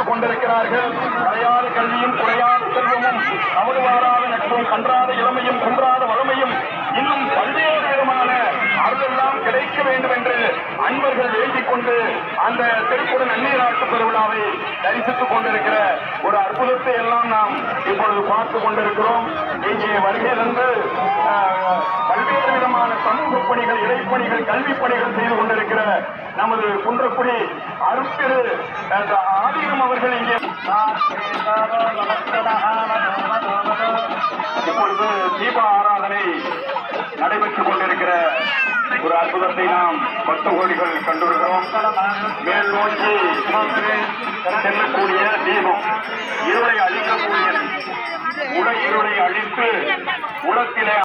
தரிசித்துக் கொண்டிருக்கிறார்கள். குறையாத கல்வியும் குறையாத செல்வமும் கவடுவாராத நட்பும் கன்றாத இளமையும் குன்றாத வளமையும் இன்னும் பல்வேறு விதமான அருளெல்லாம் கிடைக்க வேண்டும் என்று அன்பர்கள் வேண்டிக் கொண்டு அந்த திருக்குறள் நன்னீராட்டு பெருவிழாவை தரிசித்துக் கொண்டிருக்கிற ஒரு அற்புதத்தை எல்லாம் நாம் இப்பொழுது பார்த்துக் கொண்டிருக்கிறோம். இங்கே வருகை தந்து பல்வேறு விதமான சமூக பணிகள், இறைப்பணிகள், கல்வி பணிகள் செய்து கொண்டிருக்கிற நமது குன்றக்குடி அருட்திரு ஆதீனம் அவர்கள் இங்கே இப்பொழுது தீப ஆராதனை நடைபெற்றுக் கொண்டிருக்கிற ஒரு அற்புதத்தை நாம் 10 கோடிகள் கண்டிருக்கிறோம். மேல் நோக்கி செல்லக்கூடிய தீபம் இருளை அழிக்கக்கூடிய உலக இருளை அழித்து உலகத்திலே